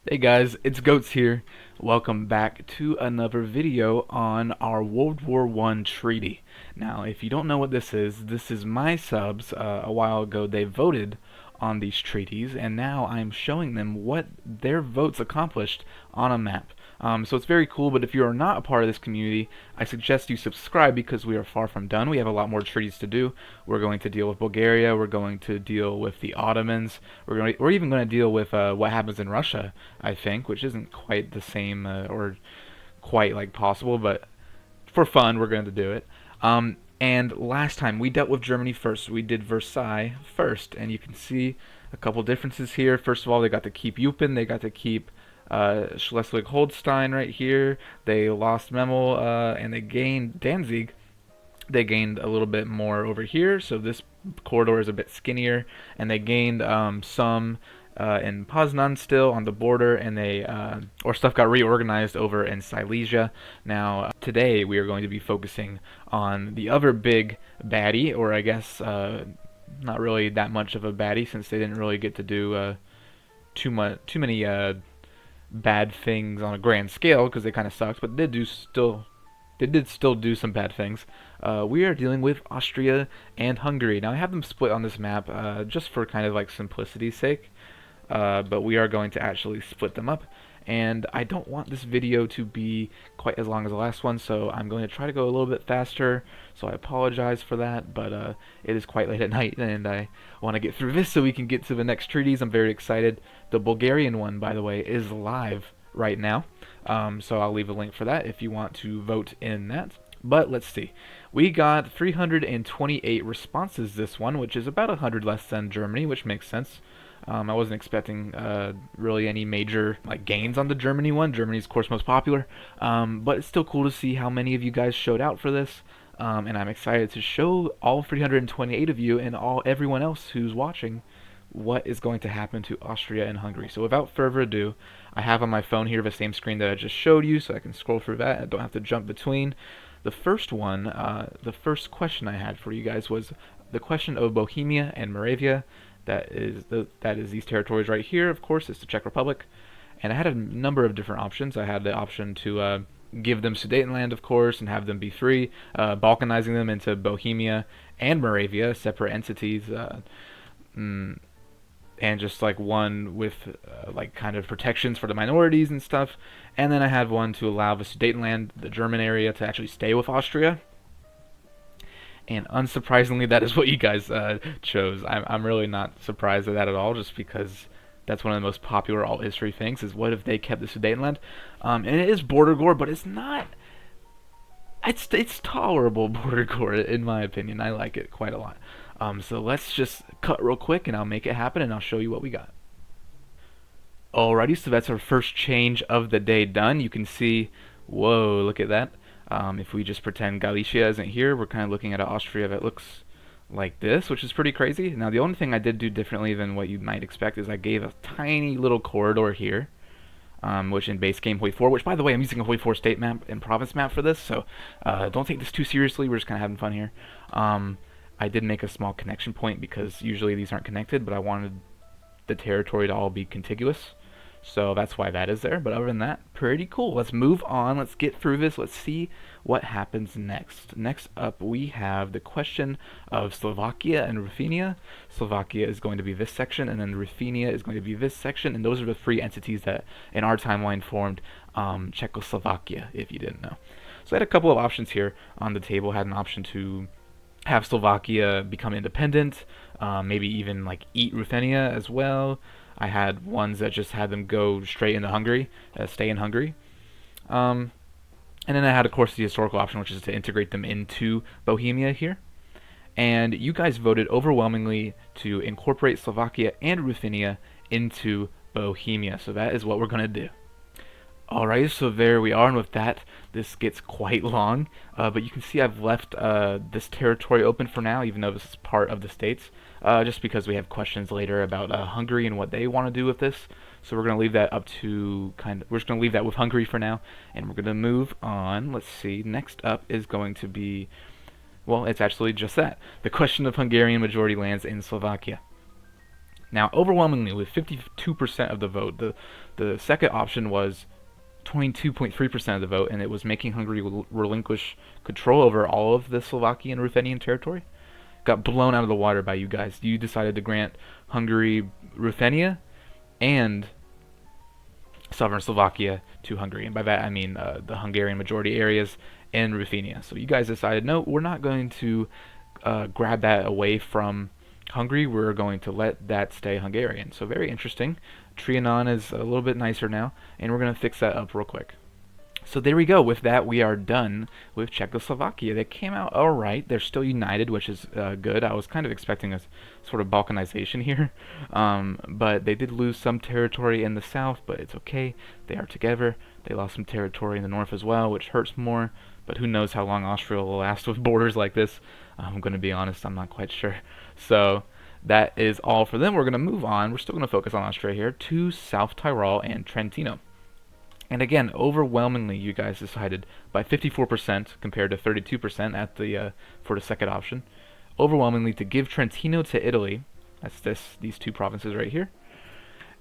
Hey guys, it's Goats here. Welcome back to another video on our World War I treaty. Now, if you don't know what this is my subs. A while ago they voted on these treaties, and now I'm showing them what their votes accomplished on a map. So it's very cool, but if you are not a part of this community, I suggest you subscribe because we are far from done. We have a lot more treaties to do. We're going to deal with Bulgaria, we're going to deal with the Ottomans, we're even going to deal with what happens in Russia, I think, which isn't quite the same or quite like possible, but for fun, we're going to do it. And last time we dealt with Germany first. We did Versailles first, and you can see a couple differences here. First of all, they got to keep Eupen, they got to keep Schleswig-Holstein right here. They lost Memel, and they gained Danzig. They gained a little bit more over here, so this corridor is a bit skinnier, and they gained some in Poznan still on the border, and or stuff got reorganized over in Silesia. Now, today we are going to be focusing on the other big baddie, or I guess not really that much of a baddie, since they didn't really get to do too many bad things on a grand scale, because they kind of sucked, but they did still do some bad things. We are dealing with Austria and Hungary. Now I have them split on this map just for kind of like simplicity's sake, but we are going to actually split them up. And I don't want this video to be quite as long as the last one, so I'm going to try to go a little bit faster, so I apologize for that, but it is quite late at night, and I want to get through this so we can get to the next treaties. I'm very excited. The Bulgarian one, by the way, is live right now, so I'll leave a link for that if you want to vote in that. But let's see. We got 328 responses this one, which is about 100 less than Germany, which makes sense. I wasn't expecting really any major gains on the Germany one. Germany's of course most popular, but it's still cool to see how many of you guys showed out for this, and I'm excited to show all 328 of you and everyone else who's watching what is going to happen to Austria and Hungary. So without further ado, I have on my phone here the same screen that I just showed you, so I can scroll through that. I don't have to jump between. The first one, the first question I had for you guys was the question of Bohemia and Moravia. That is these territories right here. Of course, it's the Czech Republic, and I had a number of different options. I had the option to give them Sudetenland, of course, and have them be free, balkanizing them into Bohemia and Moravia, separate entities, and just like one with kind of protections for the minorities and stuff. And then I had one to allow the Sudetenland, the German area, to actually stay with Austria. And unsurprisingly, that is what you guys chose. I'm really not surprised at that at all, just because that's one of the most popular alt history things, is what if they kept the Sudetenland. And it is border gore, but it's not... It's tolerable border gore, in my opinion. I like it quite a lot. So let's just cut real quick, and I'll make it happen, and I'll show you what we got. Alrighty, so that's our first change of the day done. You can see... Whoa, look at that. If we just pretend Galicia isn't here, we're kind of looking at an Austria that looks like this, which is pretty crazy. Now, the only thing I did do differently than what you might expect is I gave a tiny little corridor here, which in base game Hoi 4, which, by the way, I'm using a Hoi 4 state map and province map for this, so don't take this too seriously. We're just kind of having fun here. I did make a small connection point because usually these aren't connected, but I wanted the territory to all be contiguous. So that's why that is there. But other than that, pretty cool. Let's move on. Let's get through this. Let's see what happens next. Next up, we have the question of Slovakia and Ruthenia. Slovakia is going to be this section, and then Ruthenia is going to be this section. And those are the three entities that, in our timeline, formed Czechoslovakia, if you didn't know. So I had a couple of options here on the table. I had an option to have Slovakia become independent, maybe even eat Ruthenia as well. I had ones that just had them go straight into Hungary, stay in Hungary. And then I had, of course, the historical option, which is to integrate them into Bohemia here. And you guys voted overwhelmingly to incorporate Slovakia and Ruthenia into Bohemia. So that is what we're going to do. Alright, so there we are, and with that, this gets quite long, but you can see I've left this territory open for now, even though this is part of the states, just because we have questions later about Hungary and what they want to do with this. So we're going to leave that we're just going to leave that with Hungary for now, and we're going to move on. Let's see, next up is going to be, well, it's actually just that, the question of Hungarian majority lands in Slovakia. Now, overwhelmingly, with 52% of the vote, the second option was 22.3% of the vote, and it was making Hungary relinquish control over all of the Slovakian Ruthenian territory. Got blown out of the water by you guys. You decided to grant Hungary Ruthenia and Sovereign Slovakia to Hungary, and by that I mean the Hungarian majority areas in Ruthenia. So you guys decided, no, we're not going to grab that away from Hungary. We're going to let that stay Hungarian. So very interesting. Trianon is a little bit nicer now, and we're going to fix that up real quick. So there we go. With that, we are done with Czechoslovakia. They came out all right. They're still united, which is good. I was kind of expecting a sort of balkanization here, but they did lose some territory in the south, but it's okay. They are together. They lost some territory in the north as well, which hurts more, but who knows how long Austria will last with borders like this. I'm going to be honest, I'm not quite sure. So that is all for them. We're going to move on. We're still going to focus on Austria here to South Tyrol and Trentino. And again, overwhelmingly, you guys decided by 54% compared to 32% at the for the second option, overwhelmingly to give Trentino to Italy. That's these two provinces right here.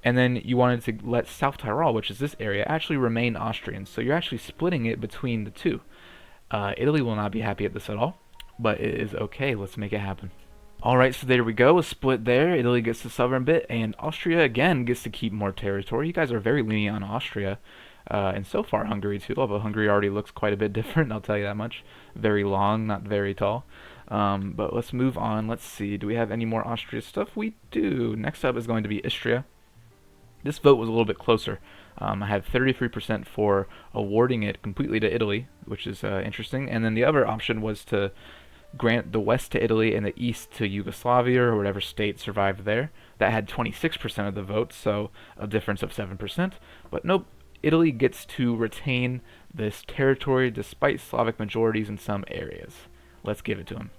And then you wanted to let South Tyrol, which is this area, actually remain Austrian. So you're actually splitting it between the two. Italy will not be happy at this at all, but it is okay. Let's make it happen. Alright, so there we go, a split there. Italy gets the southern bit, and Austria again gets to keep more territory. You guys are very lenient on Austria. And so far Hungary too, although Hungary already looks quite a bit different, I'll tell you that much. Very long, not very tall. But let's move on. Let's see, do we have any more Austria stuff? We do. Next up is going to be Istria. This vote was a little bit closer. I had 33% for awarding it completely to Italy, which is interesting. And then the other option was to grant the west to Italy and the east to Yugoslavia, or whatever state survived there. That had 26% of the vote, so a difference of 7%. But nope. Italy gets to retain this territory despite Slavic majorities in some areas. Let's give it to them.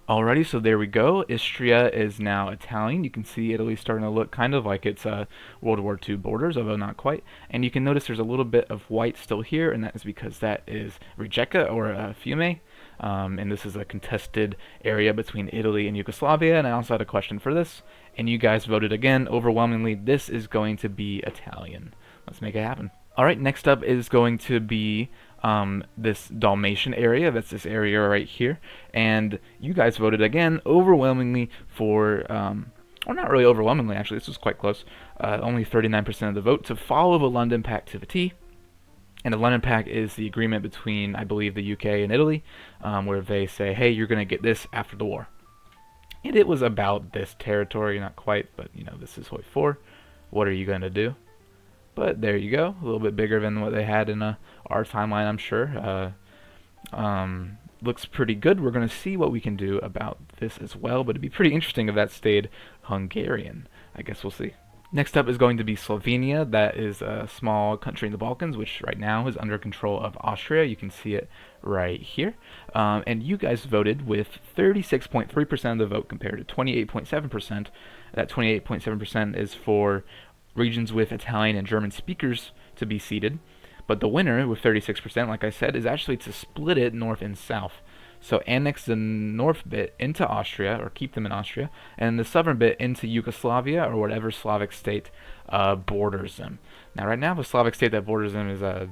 Alrighty, so there we go. Istria is now Italian. You can see Italy starting to look kind of like its World War II borders, although not quite. And you can notice there's a little bit of white still here, and that is because that is Rijeka, or Fiume. And this is a contested area between Italy and Yugoslavia, and I also had a question for this, and you guys voted again overwhelmingly. This is going to be Italian. Let's make it happen. Alright, next up is going to be this Dalmatian area. That's this area right here. And you guys voted again overwhelmingly for, or not really overwhelmingly actually, this was quite close, only 39% of the vote, to follow the London Pact to the T. And the London Pact is the agreement between, I believe, the UK and Italy, where they say, hey, you're going to get this after the war. And it was about this territory, not quite, but you know, this is Hoi 4. What are you going to do? But there you go, a little bit bigger than what they had in our timeline, I'm sure. Looks pretty good. We're going to see what we can do about this as well, but it'd be pretty interesting if that stayed Hungarian. I guess we'll see. Next up is going to be Slovenia. That is a small country in the Balkans, which right now is under control of Austria. You can see it right here. And you guys voted with 36.3% of the vote compared to 28.7%. That 28.7% is for regions with Italian and German speakers to be seated, but the winner with 36%, like I said, is actually to split it north and south. So annex the north bit into Austria, or keep them in Austria, and the southern bit into Yugoslavia, or whatever Slavic state borders them. Now right now the Slavic state that borders them is I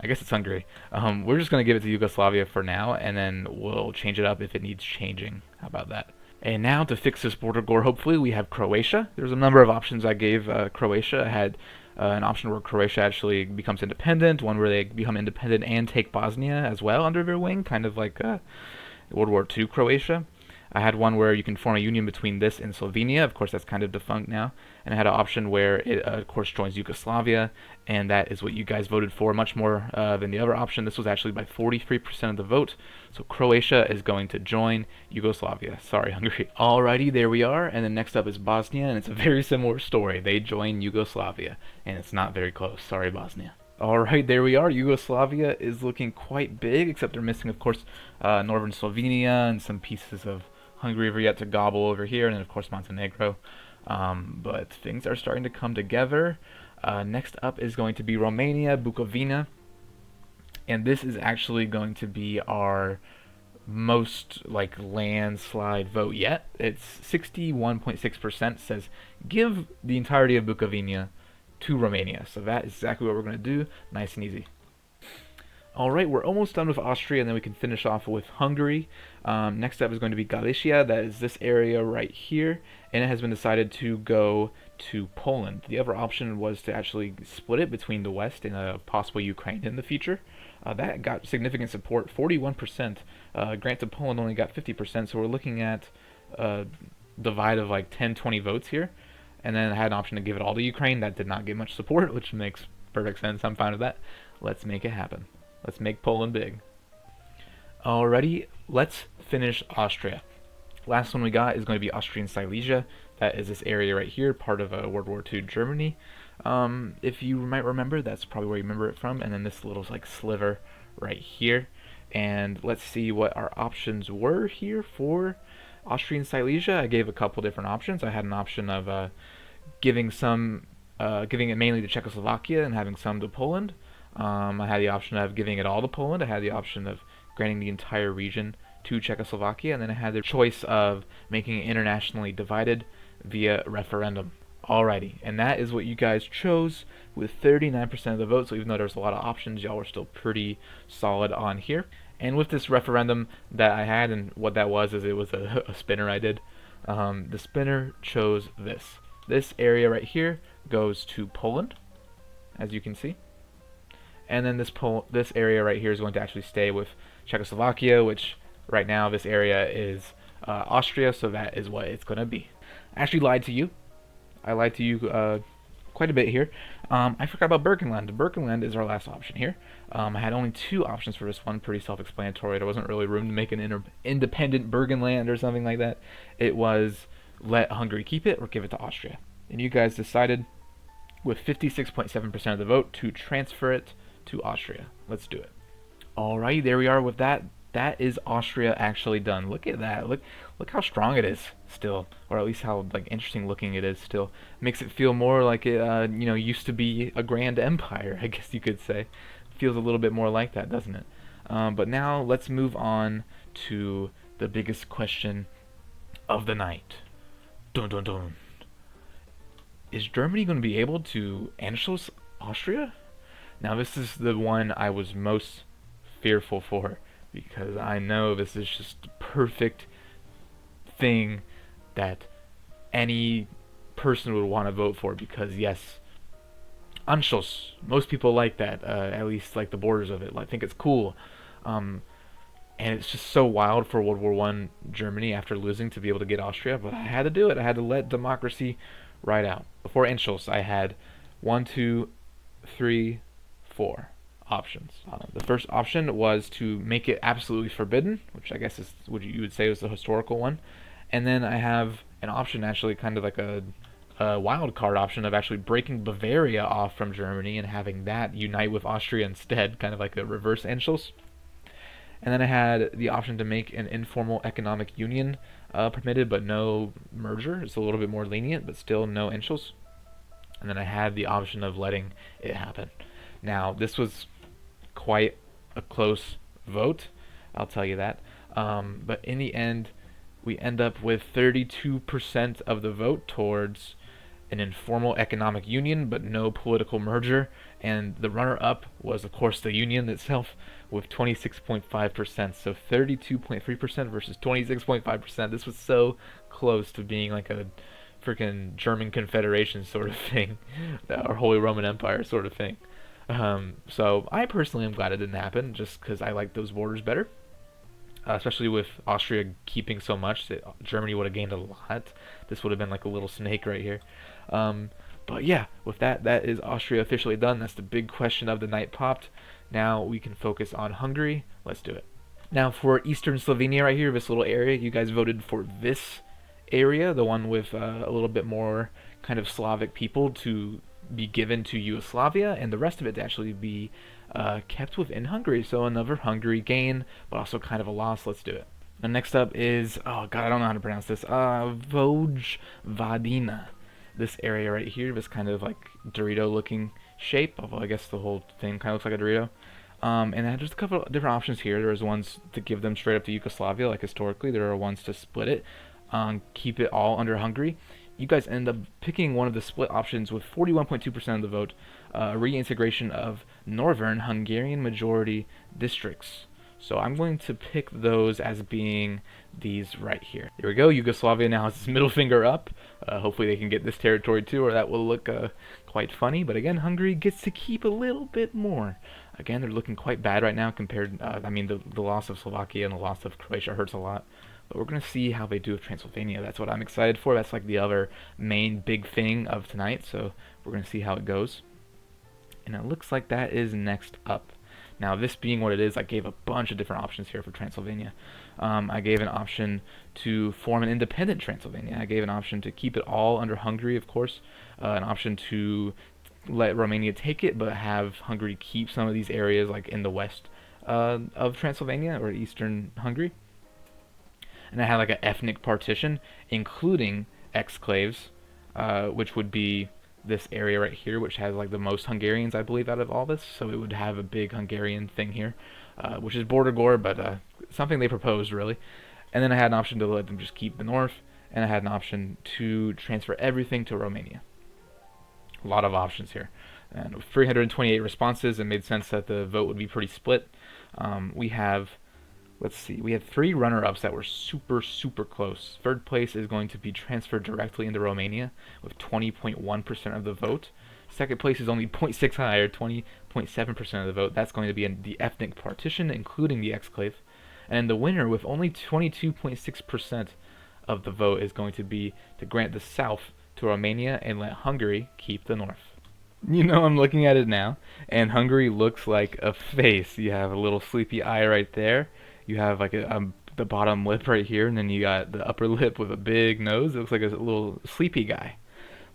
guess it's Hungary. We're just going to give it to Yugoslavia for now, and then we'll change it up if it needs changing. How about that? And now to fix this border gore, hopefully, we have Croatia. There's a number of options I gave Croatia. I had an option where Croatia actually becomes independent, one where they become independent and take Bosnia as well under their wing, kind of like World War II Croatia. I had one where you can form a union between this and Slovenia. Of course, that's kind of defunct now. And I had an option where it, of course, joins Yugoslavia, and that is what you guys voted for, much more than the other option. This was actually by 43% of the vote. So Croatia is going to join Yugoslavia. Sorry, Hungary. Alrighty, there we are. And then next up is Bosnia, and it's a very similar story. They join Yugoslavia, and it's not very close. Sorry, Bosnia. Alright, there we are. Yugoslavia is looking quite big, except they're missing, of course, northern Slovenia and some pieces of Hungary are yet to gobble over here, and then of course Montenegro. But things are starting to come together. Next up is going to be Romania, Bukovina, and this is actually going to be our most like landslide vote yet. It's 61.6% says give the entirety of Bukovina to Romania. So that is exactly what we're going to do. Nice and easy. Alright, we're almost done with Austria, and then we can finish off with Hungary. Next up is going to be Galicia. That is this area right here, and it has been decided to go to Poland. The other option was to actually split it between the West and a possible Ukraine in the future. That got significant support, 41%. Grant to Poland only got 50%, so we're looking at a divide of like 10, 20 votes here. And then I had an option to give it all to Ukraine. That did not get much support, which makes perfect sense. I'm fine with that. Let's make it happen. Let's make Poland big. Alrighty, let's finish Austria. Last one we got is going to be Austrian Silesia. That is this area right here, part of World War II Germany. If you might remember, that's probably where you remember it from. And then this little like sliver right here. And let's see what our options were here for Austrian Silesia. I gave a couple different options. I had an option of giving it mainly to Czechoslovakia and having some to Poland. I had the option of giving it all to Poland. I had the option of granting the entire region to Czechoslovakia, and then I had the choice of making it internationally divided via referendum. Alrighty, and that is what you guys chose with 39% of the vote, so even though there's a lot of options, y'all were still pretty solid on here. And with this referendum that I had, and what that was is it was a spinner I did, the spinner chose this. This area right here goes to Poland, as you can see. And then this area right here is going to actually stay with Czechoslovakia, which right now this area is Austria, so that is what it's going to be. I actually lied to you. I lied to you quite a bit here. I forgot about Burgenland. Burgenland is our last option here. I had only two options for this one, pretty self-explanatory. There wasn't really room to make an independent Burgenland or something like that. It was let Hungary keep it or give it to Austria. And you guys decided with 56.7% of the vote to transfer it to Austria. Let's do it. Alright, there we are with that. That is Austria actually done. Look at that. Look how strong it is still, or at least how like interesting looking it is still. Makes it feel more like it used to be a grand empire, I guess you could say. Feels a little bit more like that, doesn't it? But now let's move on to the biggest question of the night. Dun dun dun. Is Germany going to be able to Anschluss Austria? Now this is the one I was most fearful for, because I know this is just the perfect thing that any person would want to vote for, because yes, Anschluss, most people like that, at least like the borders of it. I think it's cool. And it's just so wild for World War I Germany after losing to be able to get Austria, but I had to do it. I had to let democracy ride out. Before Anschluss, I had 1, 2, 3, 4 options. The first option was to make it absolutely forbidden, which I guess is what you would say was the historical one. And then I have an option, actually kind of like a wild card option, of actually breaking Bavaria off from Germany and having that unite with Austria instead, kind of like a reverse Anschluss. And then I had the option to make an informal economic union permitted, but no merger. It's a little bit more lenient, but still no Anschluss. And then I had the option of letting it happen. Now, this was quite a close vote, I'll tell you that. But in the end, we end up with 32% of the vote towards an informal economic union, but no political merger. And the runner-up was, of course, the union itself, with 26.5%. So 32.3% versus 26.5%. This was so close to being like a freaking German Confederation sort of thing, or Holy Roman Empire sort of thing. So I personally am glad it didn't happen, just because I like those borders better. Especially with Austria keeping so much, Germany would have gained a lot. This would have been like a little snake right here. But yeah, with that is Austria officially done. That's the big question of the night popped. Now we can focus on Hungary. Let's do it. Now for Eastern Slovenia right here, this little area, you guys voted for this area, the one with a little bit more kind of Slavic people, to be given to Yugoslavia, and the rest of it to actually be kept within Hungary. So another Hungary gain, but also kind of a loss. Let's do it. Now next up is, oh god, I don't know how to pronounce this, Vojvodina. This area right here, this kind of like Dorito looking shape, although I guess the whole thing kind of looks like a Dorito. And then there's a couple of different options here. There's ones to give them straight up to Yugoslavia, like historically. There are ones to split it, keep it all under Hungary. You guys end up picking one of the split options with 41.2% of the vote, reintegration of northern Hungarian majority districts. So I'm going to pick those as being these right here. There we go. Yugoslavia now has its middle finger up. Hopefully they can get this territory too, or that will look quite funny. But again, Hungary gets to keep a little bit more. Again, they're looking quite bad right now compared. I mean, the loss of Slovakia and the loss of Croatia hurts a lot. But we're going to see how they do with Transylvania. That's what I'm excited for. That's like the other main big thing of tonight. So we're going to see how it goes. And it looks like that is next up. Now, this being what it is, I gave a bunch of different options here for Transylvania. I gave an option to form an independent Transylvania. I gave an option to keep it all under Hungary, of course. An option to let Romania take it, but have Hungary keep some of these areas, like in the west of Transylvania or eastern Hungary. And I had like an ethnic partition, including exclaves, which would be this area right here, which has like the most Hungarians, I believe, out of all this. So it would have a big Hungarian thing here, which is border gore, but something they proposed, really. And then I had an option to let them just keep the north, and I had an option to transfer everything to Romania. A lot of options here. And with 328 responses, it made sense that the vote would be pretty split. We have... Let's see, we had 3 runner-ups that were super close. Third place is going to be transferred directly into Romania with 20.1% of the vote. Second place is only 0.6 higher, 20.7% of the vote. That's going to be in the ethnic partition, including the exclave. And the winner with only 22.6% of the vote is going to be to grant the south to Romania and let Hungary keep the north. You know, I'm looking at it now, and Hungary looks like a face. You have a little sleepy eye right there. You have like the bottom lip right here, and then you got the upper lip with a big nose. It looks like a little sleepy guy.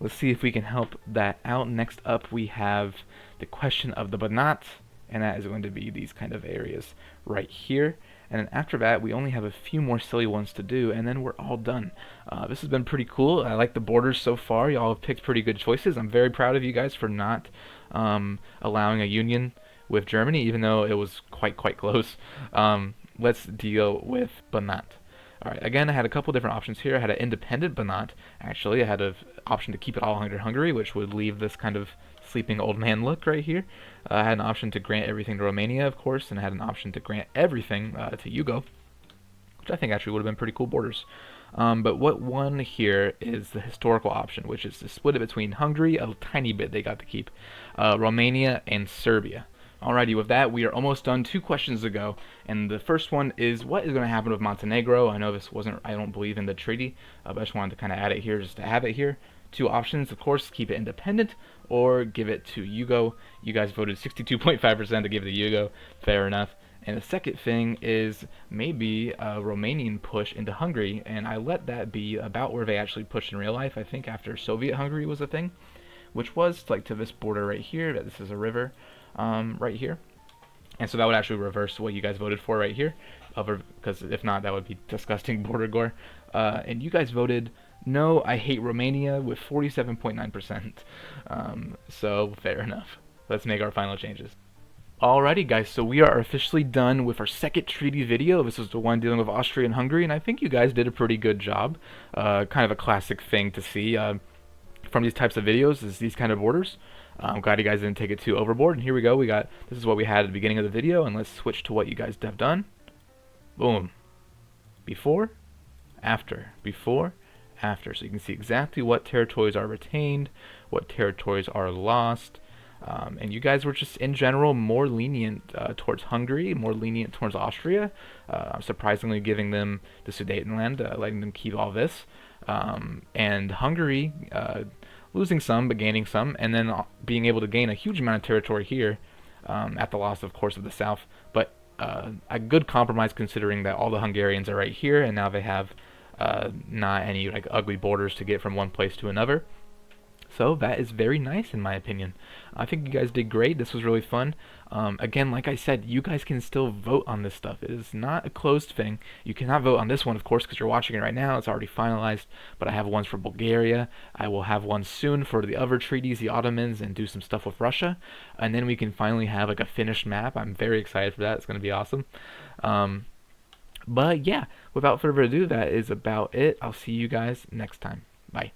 Let's see if we can help that out. Next up, we have the question of the Banat, and that is going to be these kind of areas right here. And then after that, we only have a few more silly ones to do, and then we're all done. This has been pretty cool. I like the borders so far. Y'all have picked pretty good choices. I'm very proud of you guys for not allowing a union with Germany, even though it was quite close. Let's deal with Banat. Alright, again, I had a couple different options here. I had an independent Banat, actually. I had an option to keep it all under Hungary, which would leave this kind of sleeping old man look right here. I had an option to grant everything to Romania, of course, and I had an option to grant everything to Yugo, which I think actually would have been pretty cool borders. But what won here is the historical option, which is to split it between Hungary, a tiny bit they got to keep, Romania, and Serbia. Alrighty, with that, we are almost done. 2 questions to go, and the first one is, what is going to happen with Montenegro? I know this wasn't, I don't believe in the treaty, but I just wanted to kind of add it here just to have it here. 2 options, of course, keep it independent or give it to Yugo. You guys voted 62.5% to give it to Yugo, fair enough. And the second thing is maybe a Romanian push into Hungary, and I let that be about where they actually pushed in real life, I think after Soviet Hungary was a thing, which was like to this border right here, that this is a river. Right here, and so that would actually reverse what you guys voted for right here, because if not, that would be disgusting border gore. And you guys voted no, I hate Romania with 47.9%. So fair enough. Let's make our final changes. Alrighty guys, so we are officially done with our second treaty video. This was the one dealing with Austria and Hungary, and I think you guys did a pretty good job. Kind of a classic thing to see from these types of videos is these kind of borders. I'm glad you guys didn't take it too overboard. And here we go. This is what we had at the beginning of the video, and let's switch to what you guys have done. Boom. Before, after. Before, after. So you can see exactly what territories are retained, what territories are lost. And you guys were just, in general, more lenient towards Hungary, more lenient towards Austria, surprisingly giving them the Sudetenland, letting them keep all this. And Hungary losing some, but gaining some, and then being able to gain a huge amount of territory here at the loss, of course, of the south. But a good compromise considering that all the Hungarians are right here, and now they have not any like ugly borders to get from one place to another. So that is very nice in my opinion. I think you guys did great. This was really fun. Again, like I said, you guys can still vote on this stuff. It is not a closed thing. You cannot vote on this one, of course, because you're watching it right now. It's already finalized. But I have ones for Bulgaria. I will have one soon for the other treaties, the Ottomans, and do some stuff with Russia. And then we can finally have like a finished map. I'm very excited for that. It's going to be awesome. But yeah, without further ado, that is about it. I'll see you guys next time. Bye.